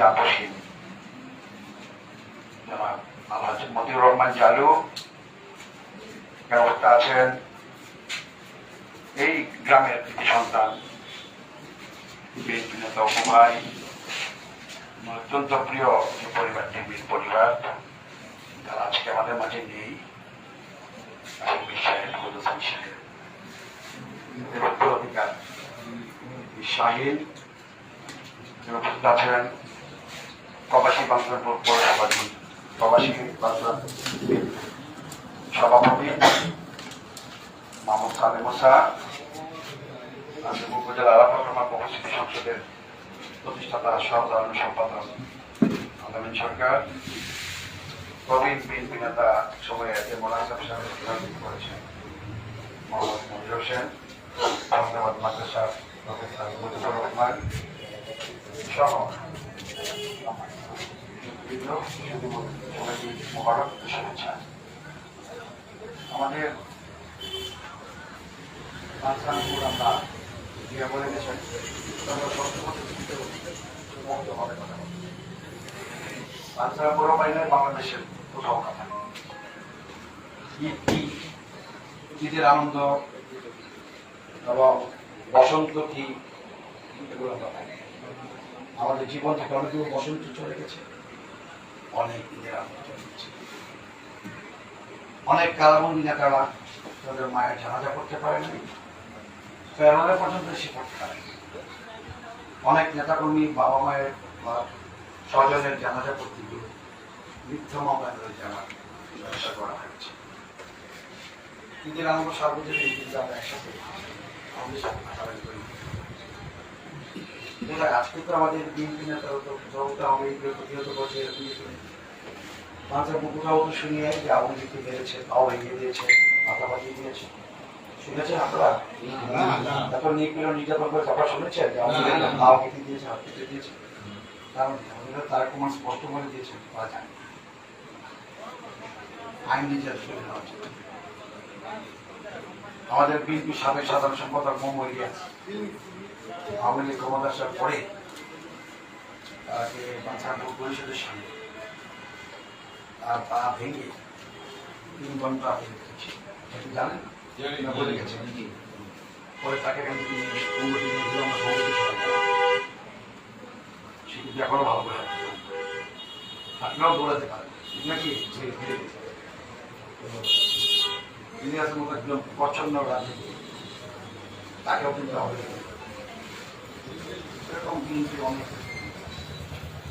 জাতসীন জনাব আলহাজ মতিউর রহমান চালু ব্যবস্থা আছেন এই গ্রামের কৃতি সন্তান বিএনপি নেতা ভাই অত্যন্ত প্রিয় যে পরিবারটি বীর পরিবার তারা আজকে আমাদের মাঝে নেই অধিকার শাহিন আছেন প্রবাসী বাংলাদেশ প্রবাসী বাংলা সভাপতি মোহাম্মদ সালেম মুসা উপজেলা আলাপা উপস্থিতি সংসদের প্রতিষ্ঠাতা সাধারণ সম্পাদক আলামিন সরকার প্রবীণ বিএনপি নেতা সময়ে মোনাজাত সাহেব করেছেন মোহাম্মদ মনির হোসেন আহমেদাবাদ মাদ্রাসার প্রফেসর মুজিবুর রহমান সহ মোবারক শুভেচ্ছা। আমাদের আমরা বলে গেছেন পুরো বাইরে বাংলাদেশের কোথাও কথা ঈদের আনন্দ এবং বসন্ত কি এগুলো কথা আমাদের জীবন থেকে অনেক বসন্ত চলে গেছে, অনেক ঈদের আনন্দ চলে গেছে। অনেক কারাবন্দী নেতারা তাদের মায়ের জানাজা করতে পারেনি, ফেরোলে পর্যন্ত সে করতে পারেনি। অনেক নেতাকর্মী বাবা মায়ের বা স্বজনের জানাজা করতে গিয়ে মিথ্যা মামলায় জানার ব্যবস্থা করা হয়েছে। ঈদের আনন্দ সার্বজনীন ঈদ আমরা একসাথে আমাদের সাথে কাটাকাটি করি। আজকে তো আমাদের বিএনপি নেতা যতটা আমি প্রতিহত করছে মানুষের কোথাও তো শুনিয়ে যে আওয়ামী লীগকে বেড়েছে, আওয়ামী লীগ দিয়েছে, মাথাবাজি দিয়েছে, শুনেছেন আপনারা? এত নির্যাতন করে তারপর শুনেছেন যে আওয়ামী লীগ দিয়েছে, হাত দিয়েছে? কারণ তার প্রমাণ স্পষ্ট করে দিয়েছে, তারা জানে আইন নিজের শুনে নেওয়া উচিত। আমাদের বিএনপি সাবেক সাধারণ সম্পাদক মোহাম্মদ ইলিয়াস আওয়ামী লীগ ক্ষমতা আসার পরে তাকে বাঞ্ছাপুর পরিষদের সামনে তার পা ভেঙে 3 ঘন্টা জানেন বলে গেছে। পরে তাকে সে কিন্তু এখনো ভালো করে আপনারাও দৌড়াতে পারেন নাকি? ইলিয়াসের মতো একদম প্রচ্ছন্ন রাজনীতি তাকেও কিন্তু হবে এরকম কিন্তু অনেক